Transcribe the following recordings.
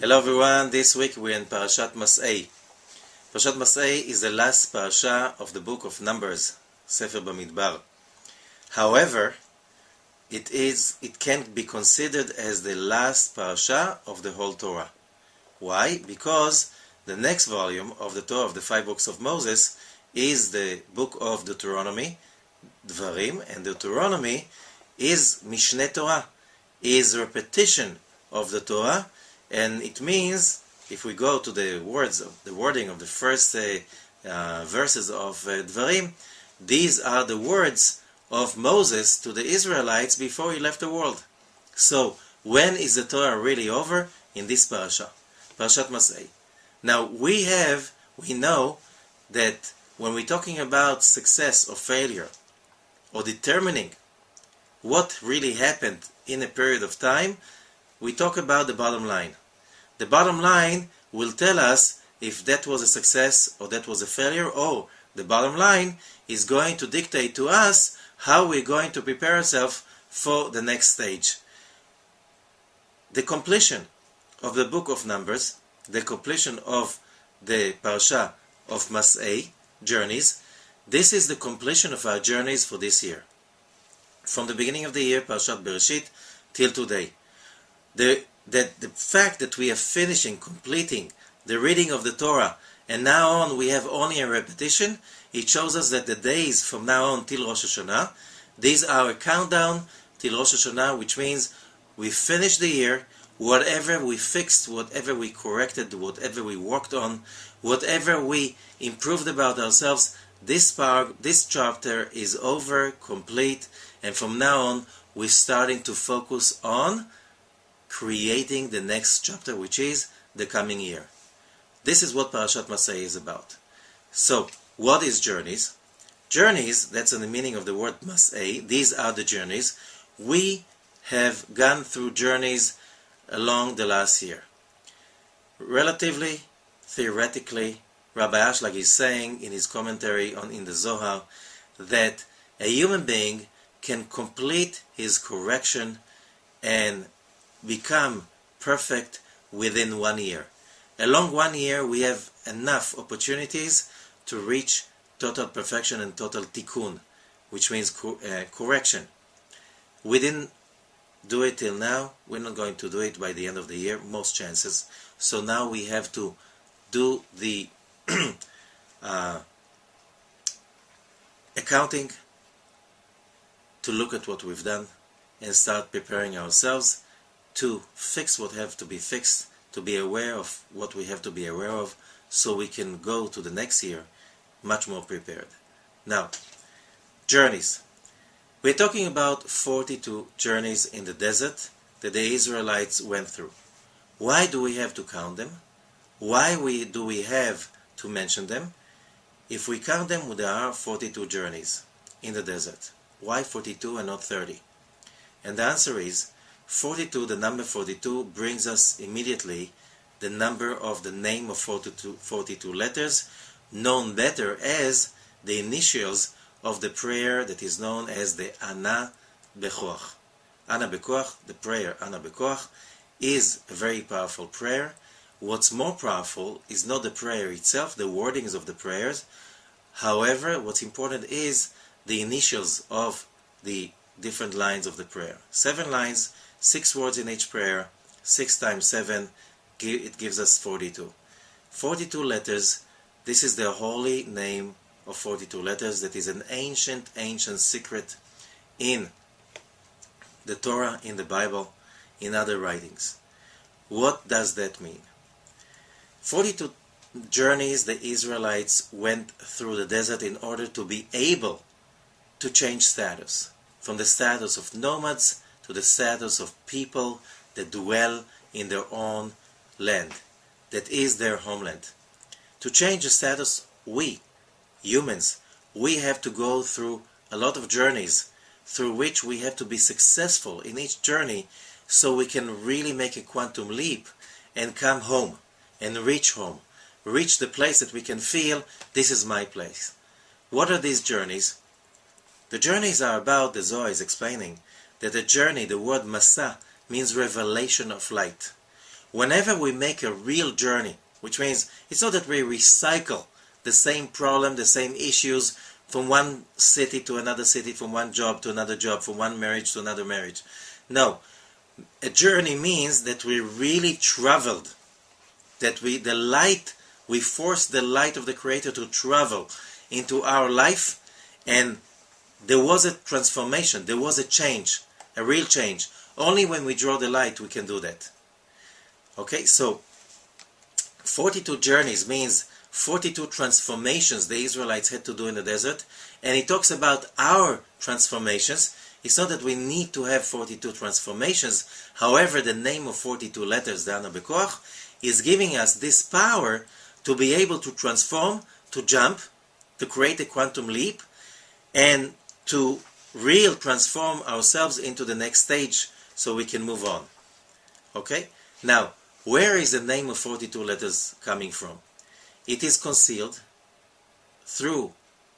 Hello everyone, this week we're in Parashat Masei. Parashat Masei is the last parasha of the book of Numbers, Sefer Bamidbar. However, it can be considered as the last parasha of the whole Torah. Why? Because the next volume of the Torah, of the 5 books of Moses, is the book of Deuteronomy, Dvarim, and Deuteronomy is Mishneh Torah, is repetition of the Torah, and it means, if we go to the wording of the first verses of Dvarim, these are the words of Moses to the Israelites before he left the world. So, when is the Torah really over? In this parasha, Parashat Masei. Now, we know that when we're talking about success or failure, or determining what really happened in a period of time, we talk about the bottom line. The bottom line will tell us if that was a success or that was a failure, or the bottom line is going to dictate to us how we're going to prepare ourselves for the next stage. The completion of the book of Numbers, the completion of the parasha of Masei, journeys, this is the completion of our journeys for this year. From the beginning of the year, Parashat Bereshit, till today. The fact that we are completing the reading of the Torah, and now on we have only a repetition, it shows us that the days from now on till Rosh Hashanah, these are a countdown till Rosh Hashanah, which means we finished the year, whatever we fixed, whatever we corrected, whatever we worked on, whatever we improved about ourselves, this chapter is over, complete, and from now on we're starting to focus on creating the next chapter, which is the coming year. This is what Parashat Masei is about. So, what is journeys? Journeys, that's in the meaning of the word Masei, these are the journeys. We have gone through journeys along the last year. Relatively, theoretically, Rabbi Ashlag is saying in his commentary in the Zohar that a human being can complete his correction and become perfect within 1 year. Along 1 year we have enough opportunities to reach total perfection and total tikkun, which means correction. We didn't do it till now, we're not going to do it by the end of the year, most chances. So now we have to do the accounting, to look at what we've done and start preparing ourselves to fix what have to be fixed, to be aware of what we have to be aware of, so we can go to the next year much more prepared. Now, journeys. We're talking about 42 journeys in the desert that the Israelites went through. Why do we have to count them? Why do we have to mention them? If we count them, there are 42 journeys in the desert. Why 42 and not 30? And the answer is 42, the number 42, brings us immediately the number of the name of 42 letters, known better as the initials of the prayer that is known as the Ana Bekoach. Ana Bekoach, the prayer Ana Bekoach, is a very powerful prayer. What's more powerful is not the prayer itself, the wordings of the prayers. However, what's important is the initials of the different lines of the prayer. 7 lines, 6 words in each prayer, 6 times 7, it gives us 42. 42 letters, this is the holy name of 42 letters that is an ancient secret in the Torah, in the Bible, in other writings. What does that mean? 42 journeys the Israelites went through the desert in order to be able to change status, from the status of nomads to the status of people that dwell in their own land, that is their homeland. To change the status, we, humans, we have to go through a lot of journeys through which we have to be successful in each journey so we can really make a quantum leap and come home and reach home, reach the place that we can feel, this is my place. What are these journeys? The journeys are about, the Zohar is explaining, that the journey, the word Masei, means revelation of light. whenever we make a real journey, which means it's not that we recycle the same problem, the same issues from one city to another city, from one job to another job, from one marriage to another marriage. No, a journey means that we really traveled, that we forced the light of the Creator to travel into our life, and there was a transformation, there was a change, a real change. Only when we draw the light we can do that. Okay, so 42 journeys means 42 transformations the Israelites had to do in the desert, and it talks about our transformations. It's not that we need to have 42 transformations. However, the name of 42 letters, Dana Bekoach, is giving us this power to be able to transform, to jump, to create a quantum leap, and to real transform ourselves into the next stage so we can move on. Okay? Now, where is the name of 42 letters coming from? It is concealed through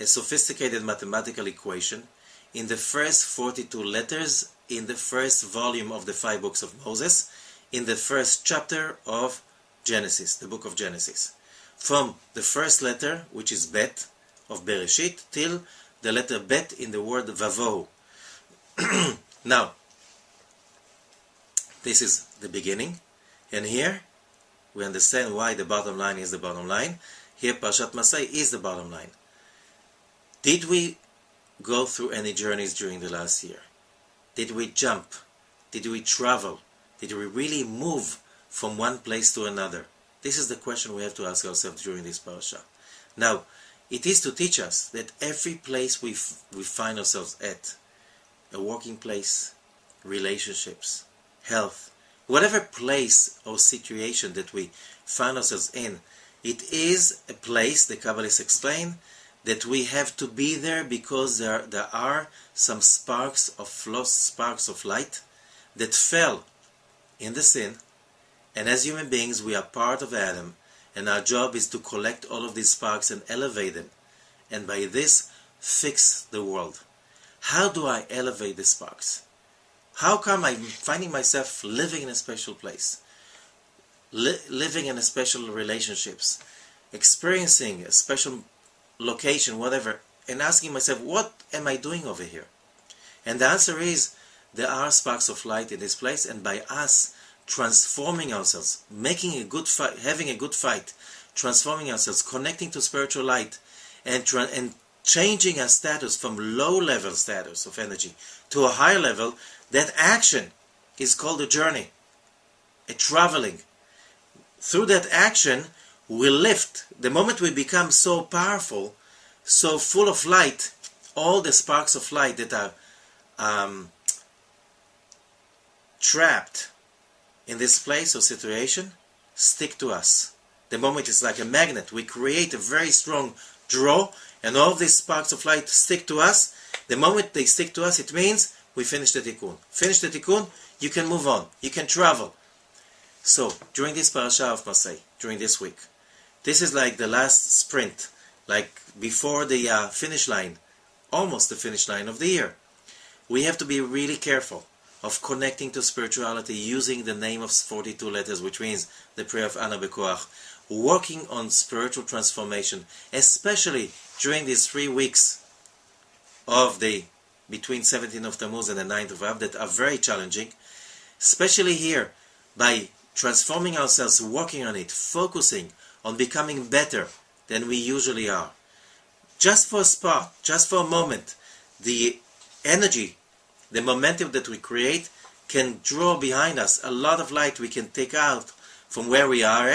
a sophisticated mathematical equation in the first 42 letters in the first volume of the 5 books of Moses, in the first chapter of Genesis, the book of Genesis. From the first letter, which is Bet, of Bereshit, till the letter Bet in the word Vavo. Now, this is the beginning, and here we understand why the bottom line is the bottom line. Here Parashat Masei is the bottom line. Did we go through any journeys during the last year? Did we jump? Did we travel? Did we really move from one place to another? This is the question we have to ask ourselves during this parasha. Now, it is to teach us that every place we find ourselves at, a working place, relationships, health, whatever place or situation that we find ourselves in, it is a place, the Kabbalists explain, that we have to be there because there are some sparks of light that fell in the sin, and as human beings we are part of Adam, and our job is to collect all of these sparks and elevate them, and by this fix the world. How do I elevate the sparks? How come I'm finding myself living in a special place, living in a special relationships, experiencing a special location, whatever, and asking myself, what am I doing over here? And the answer is, there are sparks of light in this place, and by us transforming ourselves, making a good fight, having a good fight, transforming ourselves, connecting to spiritual light, and changing our status from low level status of energy to a higher level, that action is called a journey, a traveling. Through that action, we lift. The moment we become so powerful, so full of light, all the sparks of light that are trapped in this place or situation stick to us. The moment it's like a magnet. We create a very strong draw, and all these sparks of light stick to us. The moment they stick to us, it means we finish the tikkun. Finish the tikkun, you can move on. You can travel. So, during this parasha of Masei, during this week, this is like the last sprint, like before the finish line, almost the finish line of the year. We have to be really careful of connecting to spirituality using the name of 42 letters, which means the prayer of Ana Bekoach, working on spiritual transformation, especially during these 3 weeks of between 17th of Tammuz and the 9th of Av that are very challenging, especially here, by transforming ourselves, working on it, focusing on becoming better than we usually are. Just for a spot, just for a moment, the energy, the momentum that we create can draw behind us a lot of light we can take out from where we are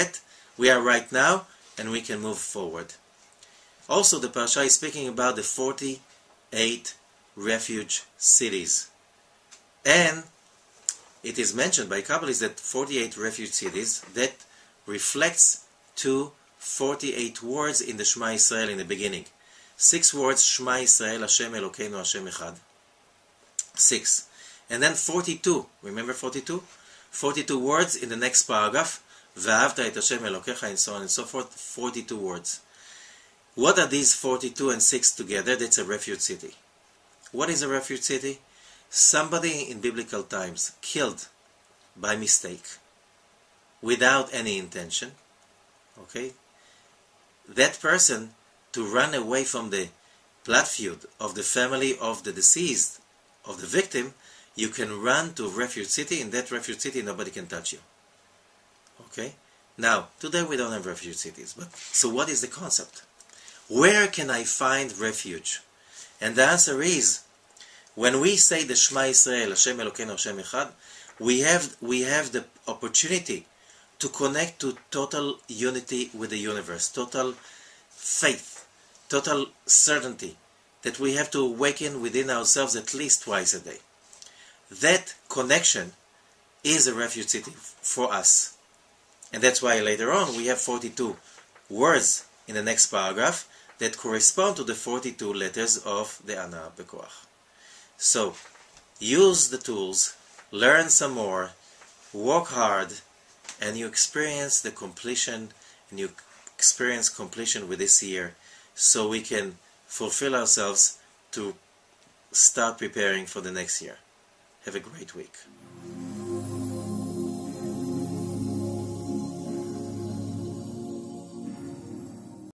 right now, and we can move forward. Also, the parasha is speaking about the 48 refuge cities. And it is mentioned by Kabbalists that 48 refuge cities, that reflects to 48 words in the Shema Yisrael in the beginning. 6 words, Shema Yisrael, Hashem Elokeinu, Hashem Echad. 6. And then 42, remember 42? 42 words in the next paragraph, V'ahavta et Hashem Elokecha, and so on and so forth, 42 words. What are these 42 and 6 together? That's a refuge city. What is a refuge city? Somebody in biblical times killed by mistake without any intention, okay, that person to run away from the blood feud of the family of the deceased, of the victim, you can run to a refuge city. In that refuge city, nobody can touch you. Okay? Now, today we don't have refuge cities. But so what is the concept? Where can I find refuge? And the answer is, when we say the Shema Yisrael, Hashem Elokeinu Hashem Echad, we have the opportunity to connect to total unity with the universe, total faith, total certainty that we have to awaken within ourselves at least twice a day. That connection is a refuge city for us. And that's why later on we have 42 words in the next paragraph that correspond to the 42 letters of the Ana Bekoach. So, use the tools, learn some more, work hard, and you experience the completion, and you experience completion with this year, so we can fulfill ourselves to start preparing for the next year. Have a great week.